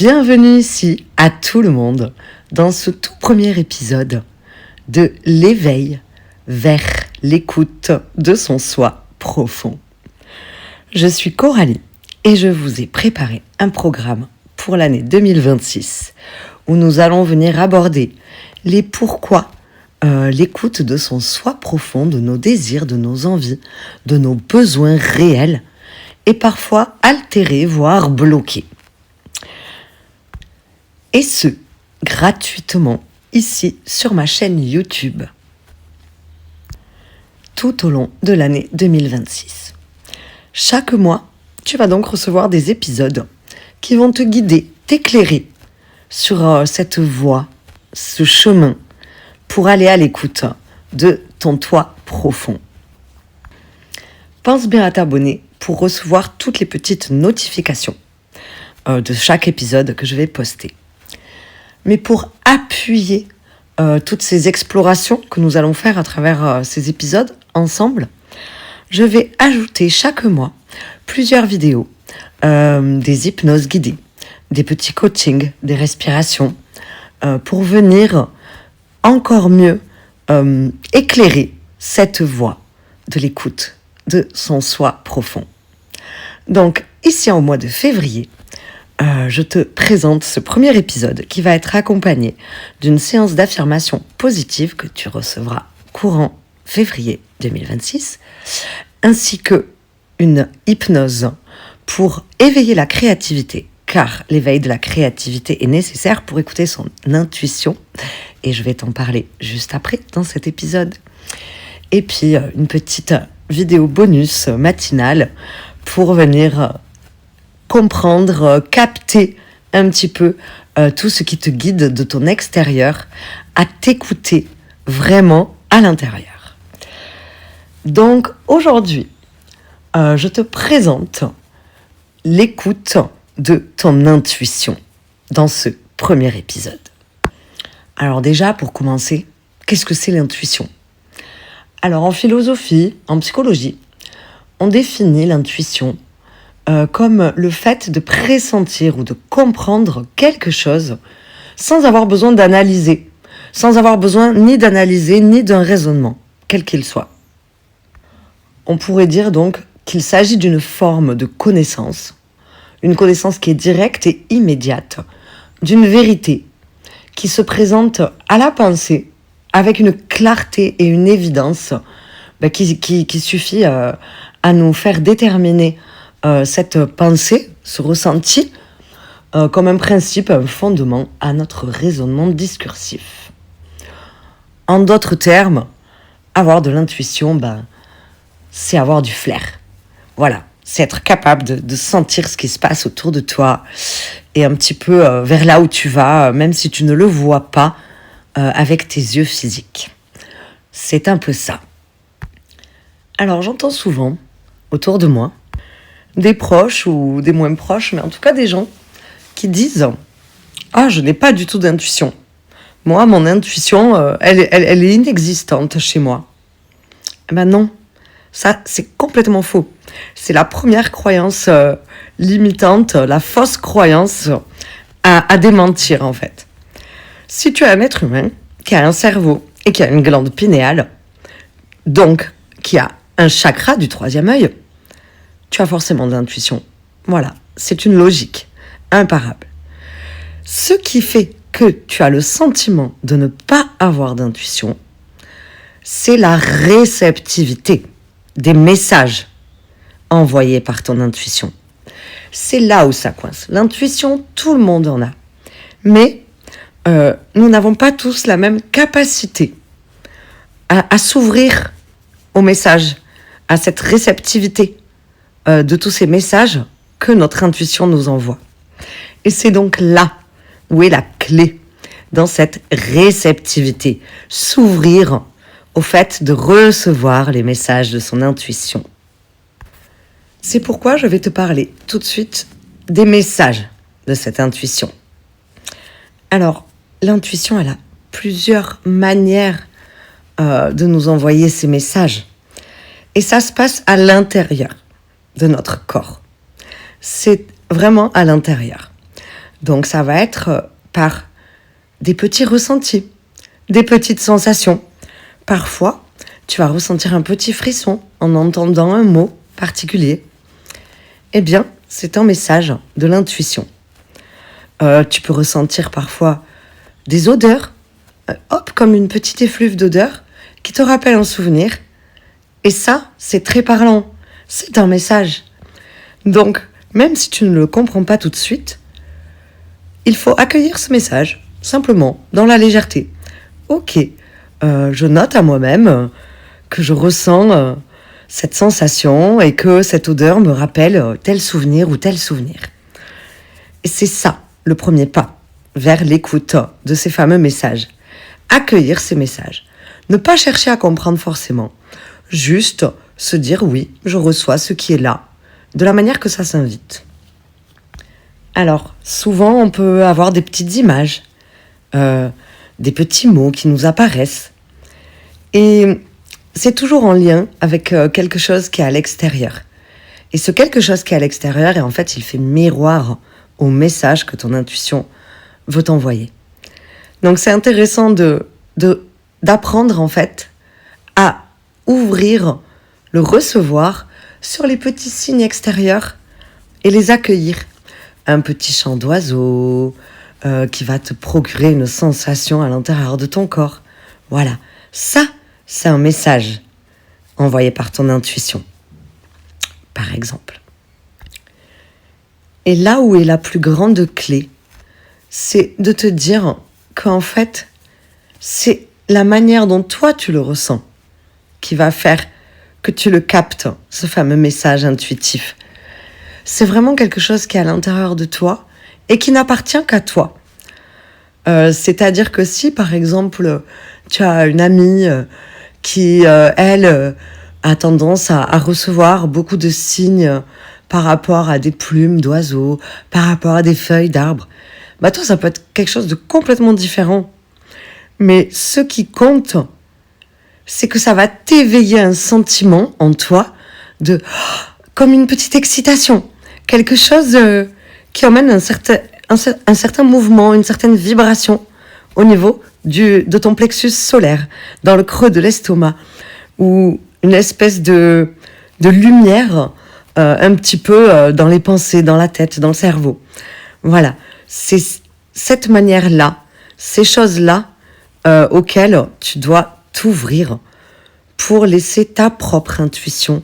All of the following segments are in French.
Bienvenue ici à tout le monde dans ce tout premier épisode de l'éveil vers l'écoute de son soi profond. Je suis Coralie et je vous ai préparé un programme pour l'année 2026 où nous allons venir aborder les pourquoi, l'écoute de son soi profond, de nos désirs, de nos envies, de nos besoins réels et parfois altérés, voire bloqués. Et ce, gratuitement, ici sur ma chaîne YouTube, tout au long de l'année 2026. Chaque mois, tu vas donc recevoir des épisodes qui vont te guider, t'éclairer sur cette voie, ce chemin, pour aller à l'écoute de ton toi profond. Pense bien à t'abonner pour recevoir toutes les petites notifications de chaque épisode que je vais poster. Mais pour appuyer toutes ces explorations que nous allons faire à travers ces épisodes ensemble, je vais ajouter chaque mois plusieurs vidéos, des hypnoses guidées, des petits coachings, des respirations, pour venir encore mieux éclairer cette voie de l'écoute de son soi profond. Donc, ici en mois de février, je te présente ce premier épisode qui va être accompagné d'une séance d'affirmation positive que tu recevras courant février 2026, ainsi que une hypnose pour éveiller la créativité, car l'éveil de la créativité est nécessaire pour écouter son intuition, et je vais t'en parler juste après dans cet épisode. Et puis une petite vidéo bonus matinale pour venir comprendre, capter un petit peu tout ce qui te guide de ton extérieur à t'écouter vraiment à l'intérieur. Donc aujourd'hui, je te présente l'écoute de ton intuition dans ce premier épisode. Alors déjà, pour commencer, qu'est-ce que c'est l'intuition ? Alors en philosophie, en psychologie, on définit l'intuition comme le fait de pressentir ou de comprendre quelque chose sans avoir besoin d'analyser, sans avoir besoin ni d'analyser ni d'un raisonnement, quel qu'il soit. On pourrait dire donc qu'il s'agit d'une forme de connaissance, une connaissance qui est directe et immédiate, d'une vérité qui se présente à la pensée avec une clarté et une évidence qui suffit à nous faire déterminer cette pensée, ce ressenti, comme un principe, un fondement à notre raisonnement discursif. En d'autres termes, avoir de l'intuition, c'est avoir du flair. Voilà, c'est être capable de sentir ce qui se passe autour de toi et un petit peu vers là où tu vas, même si tu ne le vois pas avec tes yeux physiques. C'est un peu ça. Alors j'entends souvent autour de moi des proches ou des moins proches, mais en tout cas des gens qui disent « Ah, je n'ai pas du tout d'intuition. Moi, mon intuition, elle est inexistante chez moi. » Eh ben non, ça, c'est complètement faux. C'est la première croyance limitante, la fausse croyance à démentir, en fait. Si tu es un être humain qui a un cerveau et qui a une glande pinéale, donc qui a un chakra du troisième œil, tu as forcément de l'intuition. Voilà, c'est une logique imparable. Ce qui fait que tu as le sentiment de ne pas avoir d'intuition, c'est la réceptivité des messages envoyés par ton intuition. C'est là où ça coince. L'intuition, tout le monde en a. Mais nous n'avons pas tous la même capacité à s'ouvrir aux messages, à cette réceptivité de tous ces messages que notre intuition nous envoie. Et c'est donc là où est la clé dans cette réceptivité, s'ouvrir au fait de recevoir les messages de son intuition. C'est pourquoi je vais te parler tout de suite des messages de cette intuition. Alors, l'intuition, elle a plusieurs manières de nous envoyer ces messages. Et ça se passe à l'intérieur de notre corps. C'est vraiment à l'intérieur. Donc ça va être par des petits ressentis, des petites sensations. Parfois, tu vas ressentir un petit frisson en entendant un mot particulier. Eh bien, c'est un message de l'intuition. Tu peux ressentir parfois des odeurs, comme une petite effluve d'odeur qui te rappelle un souvenir. Et ça, c'est très parlant. C'est un message. Donc, même si tu ne le comprends pas tout de suite, il faut accueillir ce message, simplement, dans la légèreté. Ok, je note à moi-même que je ressens cette sensation et que cette odeur me rappelle tel souvenir ou tel souvenir. Et c'est ça, le premier pas vers l'écoute de ces fameux messages. Accueillir ces messages. Ne pas chercher à comprendre forcément. Juste se dire oui, je reçois ce qui est là, de la manière que ça s'invite. Alors, souvent, on peut avoir des petites images, des petits mots qui nous apparaissent. Et c'est toujours en lien avec quelque chose qui est à l'extérieur. Et ce quelque chose qui est à l'extérieur, et en fait, il fait miroir au message que ton intuition veut t'envoyer. Donc, c'est intéressant d'apprendre, en fait, à ouvrir le recevoir sur les petits signes extérieurs et les accueillir. Un petit chant d'oiseau qui va te procurer une sensation à l'intérieur de ton corps. Voilà, ça, c'est un message envoyé par ton intuition, par exemple. Et là où est la plus grande clé, c'est de te dire qu'en fait, c'est la manière dont toi tu le ressens qui va faire que tu le captes, ce fameux message intuitif. C'est vraiment quelque chose qui est à l'intérieur de toi et qui n'appartient qu'à toi. C'est-à-dire que si, par exemple, tu as une amie qui, elle, a tendance à recevoir beaucoup de signes par rapport à des plumes d'oiseaux, par rapport à des feuilles d'arbres, bah toi, ça peut être quelque chose de complètement différent. Mais ce qui compte, c'est que ça va t'éveiller un sentiment en toi comme une petite excitation, quelque chose qui emmène un certain mouvement, une certaine vibration au niveau de ton plexus solaire, dans le creux de l'estomac, ou une espèce de lumière un petit peu dans les pensées, dans la tête, dans le cerveau. Voilà, c'est cette manière-là, ces choses-là auxquelles tu dois t'ouvrir pour laisser ta propre intuition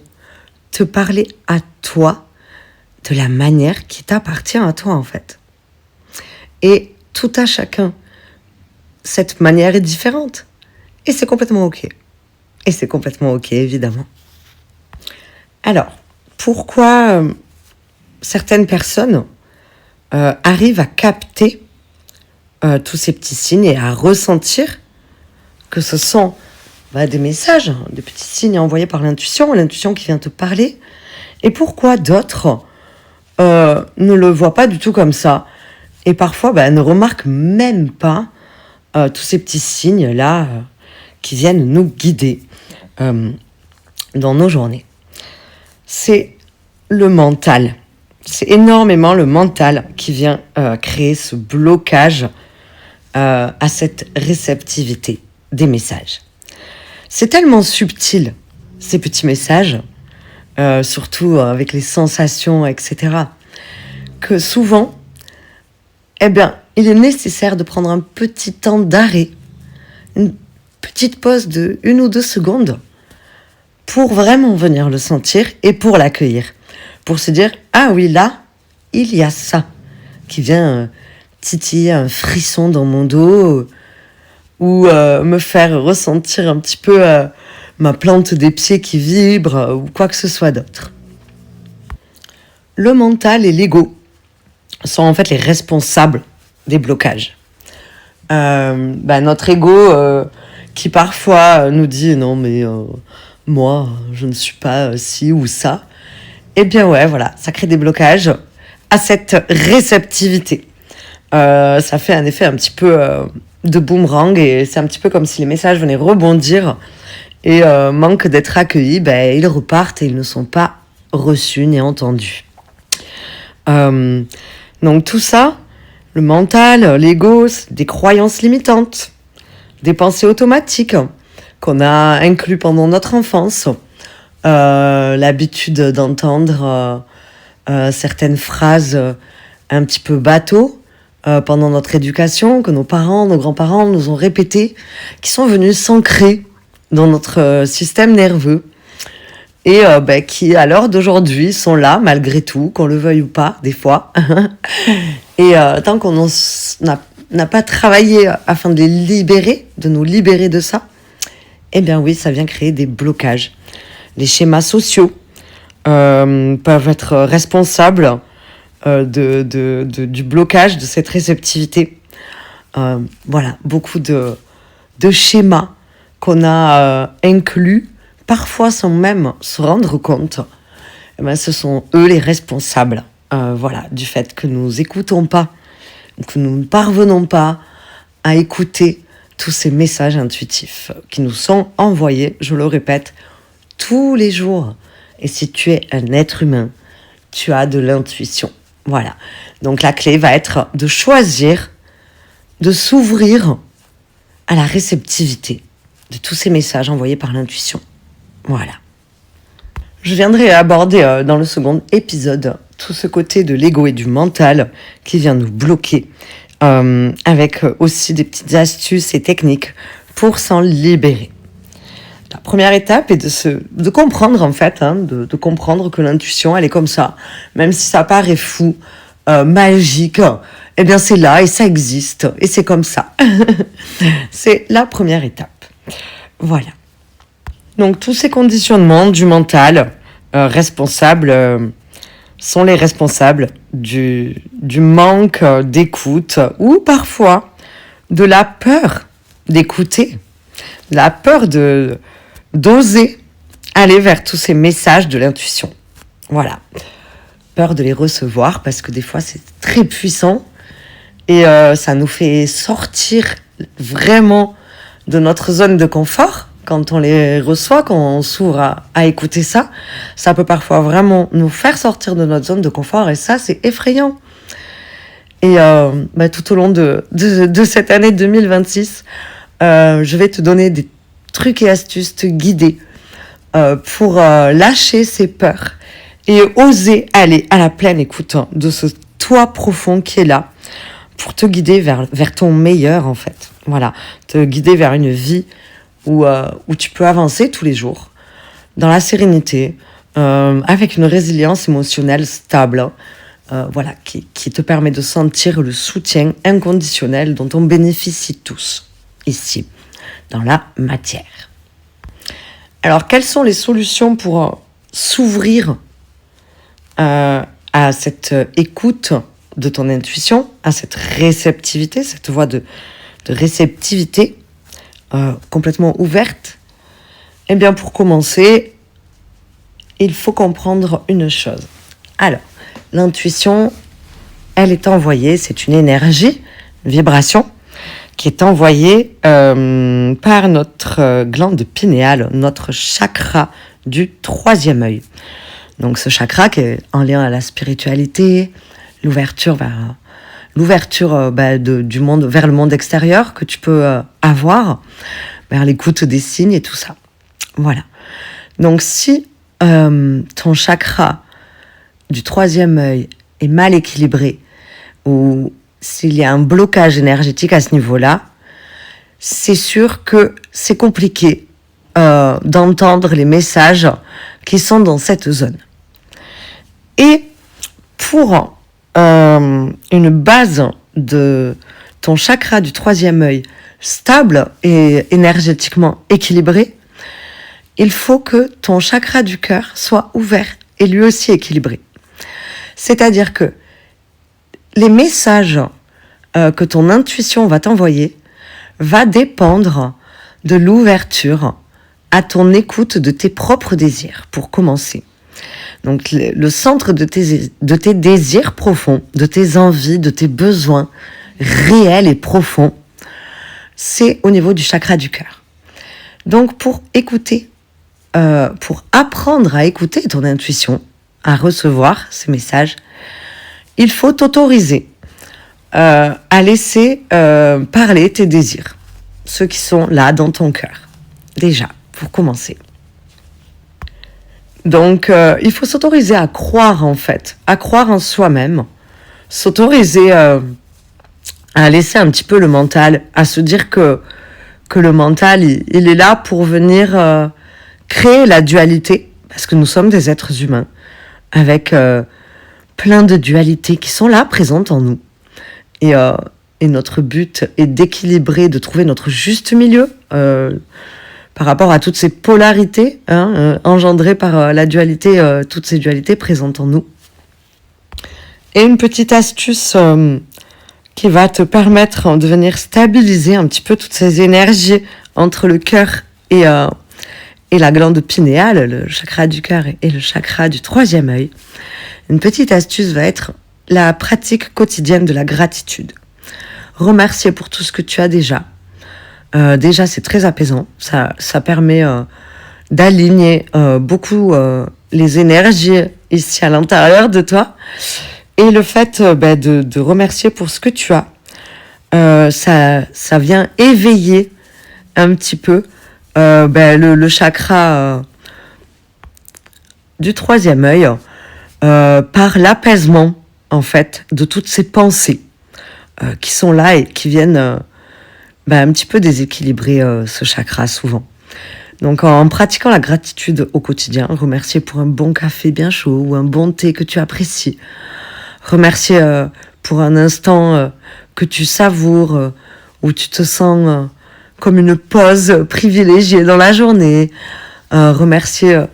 te parler à toi de la manière qui t'appartient à toi en fait. Et tout à chacun, cette manière est différente. Et c'est complètement ok. Et c'est complètement ok, évidemment. Alors, pourquoi certaines personnes arrivent à capter tous ces petits signes et à ressentir que ce sont des messages, des petits signes envoyés par l'intuition qui vient te parler, et pourquoi d'autres ne le voient pas du tout comme ça, et parfois ne remarquent même pas tous ces petits signes-là qui viennent nous guider dans nos journées. C'est le mental. C'est énormément le mental qui vient créer ce blocage à cette réceptivité des messages. C'est tellement subtil, ces petits messages, surtout avec les sensations, etc., que souvent, il est nécessaire de prendre un petit temps d'arrêt, une petite pause de 1 ou 2 secondes pour vraiment venir le sentir et pour l'accueillir. Pour se dire, ah oui, là, il y a ça qui vient titiller un frisson dans mon dos ou me faire ressentir un petit peu ma plante des pieds qui vibre ou quoi que ce soit d'autre. Le mental et l'ego sont en fait les responsables des blocages. Notre ego qui parfois nous dit non mais moi je ne suis pas ci ou ça, ça crée des blocages à cette réceptivité. Ça fait un effet un petit peu de boomerang et c'est un petit peu comme si les messages venaient rebondir et manquent d'être accueillis, ils repartent et ils ne sont pas reçus ni entendus. Donc tout ça, Le mental, l'ego, c'est des croyances limitantes, des pensées automatiques qu'on a inclus pendant notre enfance, l'habitude d'entendre certaines phrases un petit peu bateau pendant notre éducation, que nos parents, nos grands-parents nous ont répétées, qui sont venus s'ancrer dans notre système nerveux et qui, à l'heure d'aujourd'hui, sont là, malgré tout, qu'on le veuille ou pas, des fois. Et tant qu'on n'a pas travaillé afin de les libérer, de nous libérer de ça, eh bien oui, ça vient créer des blocages. Les schémas sociaux peuvent être responsables du blocage de cette réceptivité. Voilà, beaucoup de schémas qu'on a inclus, parfois sans même se rendre compte. Eh bien, ce sont eux les responsables du fait que nous n'écoutons pas, que nous ne parvenons pas à écouter tous ces messages intuitifs qui nous sont envoyés, je le répète, tous les jours. Et si tu es un être humain, tu as de l'intuition. Voilà. Donc la clé va être de choisir, de s'ouvrir à la réceptivité de tous ces messages envoyés par l'intuition. Voilà. Je viendrai aborder dans le second épisode tout ce côté de l'ego et du mental qui vient nous bloquer, avec aussi des petites astuces et techniques pour s'en libérer. La première étape est de comprendre en fait, de comprendre que l'intuition elle est comme ça, même si ça paraît fou, magique, eh bien c'est là et ça existe et c'est comme ça. C'est la première étape. Voilà. Donc tous ces conditionnements du mental sont les responsables du manque d'écoute ou parfois de la peur d'écouter, la peur d'oser aller vers tous ces messages de l'intuition. Voilà. Peur de les recevoir parce que des fois c'est très puissant et ça nous fait sortir vraiment de notre zone de confort. Quand on les reçoit, quand on s'ouvre à écouter ça, ça peut parfois vraiment nous faire sortir de notre zone de confort et ça, c'est effrayant. Et tout au long de cette année 2026, je vais te donner des trucs et astuces, te guider pour lâcher ces peurs et oser aller à la pleine écoute de ce toi profond qui est là pour te guider vers ton meilleur en fait. Voilà, te guider vers une vie où tu peux avancer tous les jours, dans la sérénité, avec une résilience émotionnelle stable, qui te permet de sentir le soutien inconditionnel dont on bénéficie tous, ici, dans la matière. Alors, quelles sont les solutions pour s'ouvrir à cette écoute de ton intuition, à cette réceptivité, cette voie de réceptivité, complètement ouverte? Eh bien, pour commencer, il faut comprendre une chose. Alors, l'intuition, elle est envoyée, c'est une énergie, une vibration, qui est envoyée par notre glande pinéale, notre chakra du troisième œil. Donc, ce chakra qui est en lien à la spiritualité, l'ouverture du monde vers le monde extérieur que tu peux avoir, vers l'écoute des signes et tout ça. Voilà. Donc si ton chakra du troisième œil est mal équilibré ou s'il y a un blocage énergétique à ce niveau-là, c'est sûr que c'est compliqué d'entendre les messages qui sont dans cette zone. Et pour une base de ton chakra du troisième œil stable et énergétiquement équilibré, il faut que ton chakra du cœur soit ouvert et lui aussi équilibré. C'est-à-dire que les messages que ton intuition va t'envoyer va dépendre de l'ouverture à ton écoute de tes propres désirs, pour commencer. Donc le centre de tes désirs profonds, de tes envies, de tes besoins réels et profonds, c'est au niveau du chakra du cœur. Donc pour écouter, pour apprendre à écouter ton intuition, à recevoir ces messages, il faut t'autoriser à laisser parler tes désirs, ceux qui sont là dans ton cœur, déjà, pour commencer. Donc, il faut s'autoriser à croire, en fait, à croire en soi-même, s'autoriser à laisser un petit peu le mental, à se dire que le mental, il est là pour venir créer la dualité, parce que nous sommes des êtres humains, avec plein de dualités qui sont là, présentes en nous. Et notre but est d'équilibrer, de trouver notre juste milieu par rapport à toutes ces polarités engendrées par la dualité, toutes ces dualités présentes en nous. Et une petite astuce qui va te permettre de venir stabiliser un petit peu toutes ces énergies entre le cœur et la glande pinéale, le chakra du cœur et le chakra du troisième œil. Une petite astuce va être la pratique quotidienne de la gratitude. Remercier pour tout ce que tu as déjà. Déjà, c'est très apaisant. Ça permet d'aligner beaucoup les énergies ici à l'intérieur de toi. Et le fait de remercier pour ce que tu as, ça vient éveiller un petit peu le chakra du troisième œil par l'apaisement, en fait, de toutes ces pensées qui sont là et qui viennent un petit peu déséquilibrer ce chakra souvent. Donc en pratiquant la gratitude au quotidien, remercier pour un bon café bien chaud ou un bon thé que tu apprécies, remercier pour un instant que tu savoures, où tu te sens comme une pause privilégiée dans la journée, remercier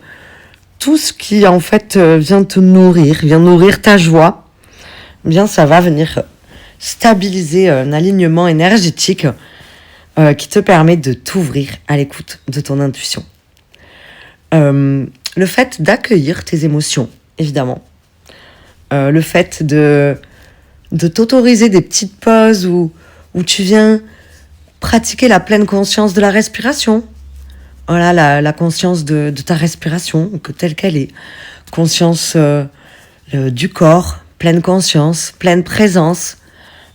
tout ce qui en fait vient te nourrir, vient nourrir ta joie, bien ça va venir stabiliser un alignement énergétique qui te permet de t'ouvrir à l'écoute de ton intuition. Le fait d'accueillir tes émotions, évidemment. Le fait de t'autoriser des petites pauses où tu viens pratiquer la pleine conscience de la respiration. Voilà, la conscience de ta respiration, telle qu'elle est. Conscience du corps, pleine conscience, pleine présence.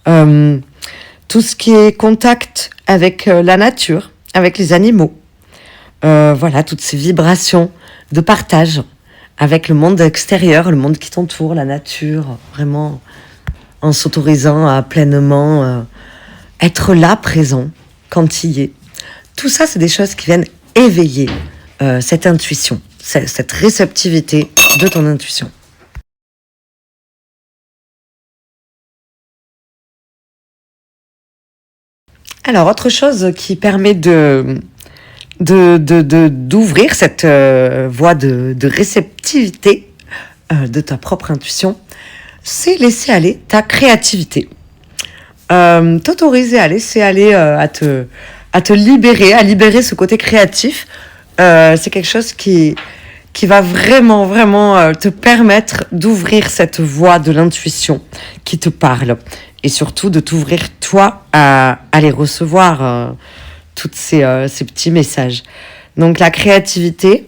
Tout ce qui est contact avec la nature, avec les animaux. Voilà, toutes ces vibrations de partage avec le monde extérieur, le monde qui t'entoure, la nature, vraiment en s'autorisant à pleinement être là, présent, quand il y est. Tout ça, c'est des choses qui viennent éveiller cette intuition, cette réceptivité de ton intuition. Alors, autre chose qui permet d'ouvrir cette voie de réceptivité de ta propre intuition, c'est laisser aller ta créativité. T'autoriser à laisser aller, à te libérer, à libérer ce côté créatif, c'est quelque chose qui va vraiment, vraiment te permettre d'ouvrir cette voie de l'intuition qui te parle. Et surtout de t'ouvrir, toi, à les recevoir, tous ces petits messages. Donc la créativité,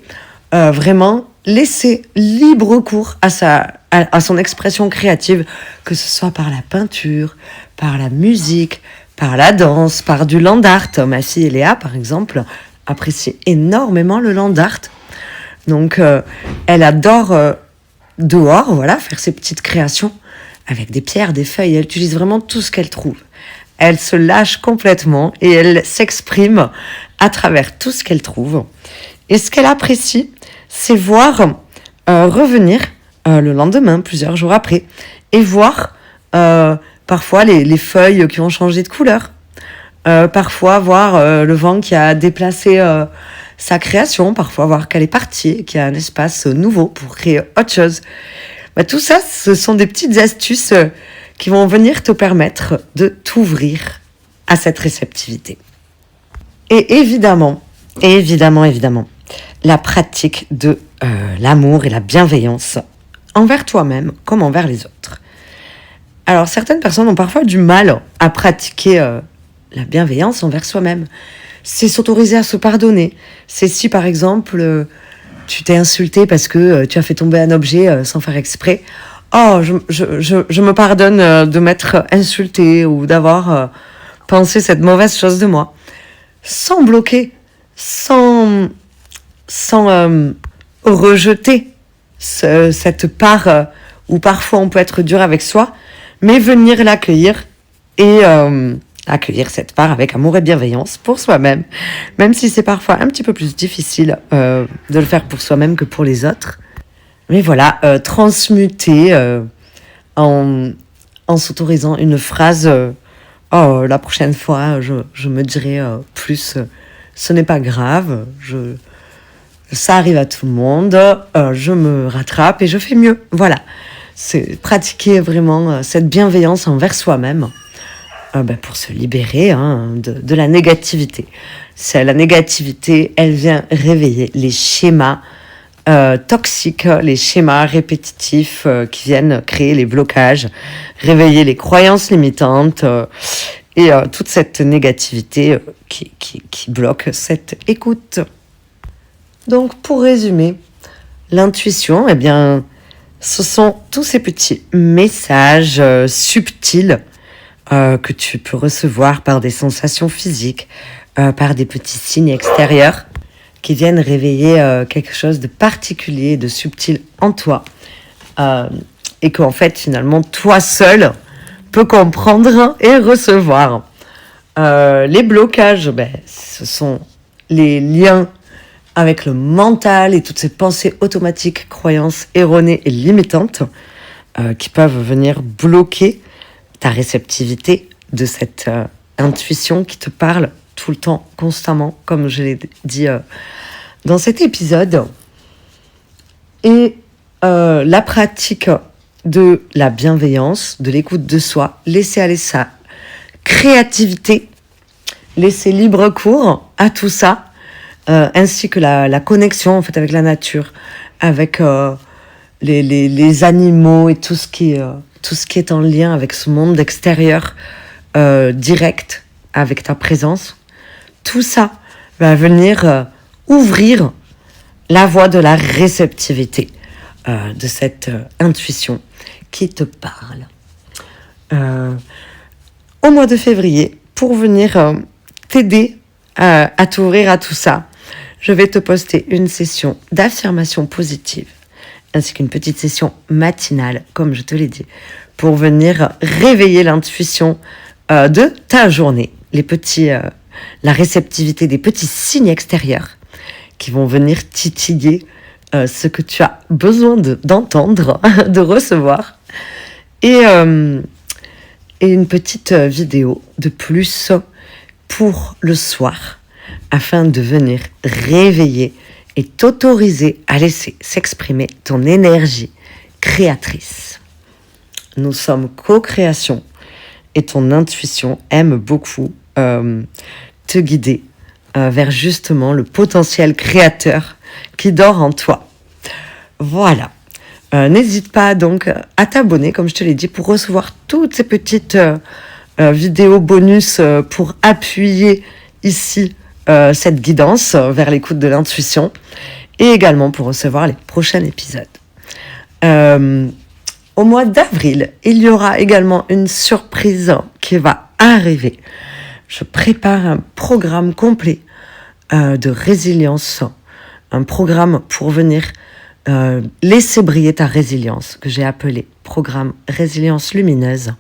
vraiment laisser libre cours à son expression créative, que ce soit par la peinture, par la musique, par la danse, par du land art. Ma fille Léa, par exemple, apprécie énormément le land art. Donc elle adore dehors, voilà, faire ses petites créations avec des pierres, des feuilles. Elle utilise vraiment tout ce qu'elle trouve. Elle se lâche complètement et elle s'exprime à travers tout ce qu'elle trouve. Et ce qu'elle apprécie, c'est voir revenir le lendemain, plusieurs jours après, et voir parfois les feuilles qui ont changé de couleur. Parfois voir le vent qui a déplacé sa création, parfois voir qu'elle est partie, qu'il y a un espace nouveau pour créer autre chose. Tout ça, ce sont des petites astuces qui vont venir te permettre de t'ouvrir à cette réceptivité. Et évidemment, la pratique de l'amour et la bienveillance envers toi-même comme envers les autres. Alors, certaines personnes ont parfois du mal à pratiquer la bienveillance envers soi-même. C'est s'autoriser à se pardonner. C'est si, par exemple, tu t'es insulté parce que tu as fait tomber un objet sans faire exprès. oh, je me pardonne de m'être insultée ou d'avoir pensé cette mauvaise chose de moi. Sans bloquer, sans rejeter cette part où parfois on peut être dur avec soi, mais venir l'accueillir et accueillir cette part avec amour et bienveillance pour soi-même, même si c'est parfois un petit peu plus difficile de le faire pour soi-même que pour les autres. Mais voilà, transmuter en s'autorisant une phrase oh, la prochaine fois, je me dirai plus ce n'est pas grave, ça arrive à tout le monde, je me rattrape et je fais mieux. Voilà, c'est pratiquer vraiment cette bienveillance envers soi-même pour se libérer de la négativité. La négativité, elle vient réveiller les schémas toxiques, les schémas répétitifs qui viennent créer les blocages, réveiller les croyances limitantes et toute cette négativité qui bloque cette écoute. Donc, pour résumer, l'intuition, eh bien, ce sont tous ces petits messages subtils que tu peux recevoir par des sensations physiques, par des petits signes extérieurs qui viennent réveiller quelque chose de particulier, de subtil en toi. Et qu'en fait, finalement, toi seul peux comprendre et recevoir. Les blocages, ce sont les liens avec le mental et toutes ces pensées automatiques, croyances erronées et limitantes qui peuvent venir bloquer ta réceptivité de cette intuition qui te parle tout le temps, constamment, comme je l'ai dit dans cet épisode. Et la pratique de la bienveillance, de l'écoute de soi, laisser aller sa créativité, laisser libre cours à tout ça, ainsi que la connexion en fait avec la nature, avec les animaux et tout ce qui est en lien avec ce monde extérieur direct avec ta présence. Tout ça va venir ouvrir la voie de la réceptivité, de cette intuition qui te parle. Au mois de février, pour venir t'aider à t'ouvrir à tout ça, je vais te poster une session d'affirmation positive, ainsi qu'une petite session matinale, comme je te l'ai dit, pour venir réveiller l'intuition de ta journée, la réceptivité des petits signes extérieurs qui vont venir titiller ce que tu as besoin d'entendre, de recevoir, et une petite vidéo de plus pour le soir, afin de venir réveiller et t'autoriser à laisser s'exprimer ton énergie créatrice. Nous sommes co-création et ton intuition aime beaucoup te guider vers justement le potentiel créateur qui dort en toi. Voilà. N'hésite pas donc à t'abonner, comme je te l'ai dit, pour recevoir toutes ces petites vidéos bonus pour appuyer ici cette guidance vers l'écoute de l'intuition et également pour recevoir les prochains épisodes. Au mois d'avril, il y aura également une surprise qui va arriver. Je prépare un programme complet de résilience, un programme pour venir laisser briller ta résilience, que j'ai appelé programme Résilience Lumineuse,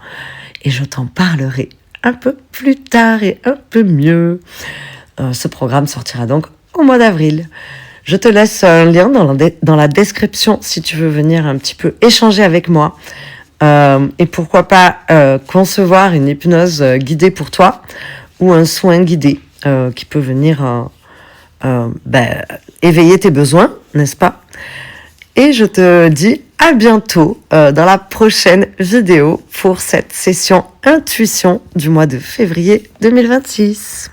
et je t'en parlerai un peu plus tard et un peu mieux. Ce programme sortira donc au mois d'avril. Je te laisse un lien dans la description si tu veux venir un petit peu échanger avec moi et pourquoi pas concevoir une hypnose guidée pour toi ou un soin guidé qui peut venir éveiller tes besoins, n'est-ce pas? Et je te dis à bientôt dans la prochaine vidéo pour cette session intuition du mois de février 2026.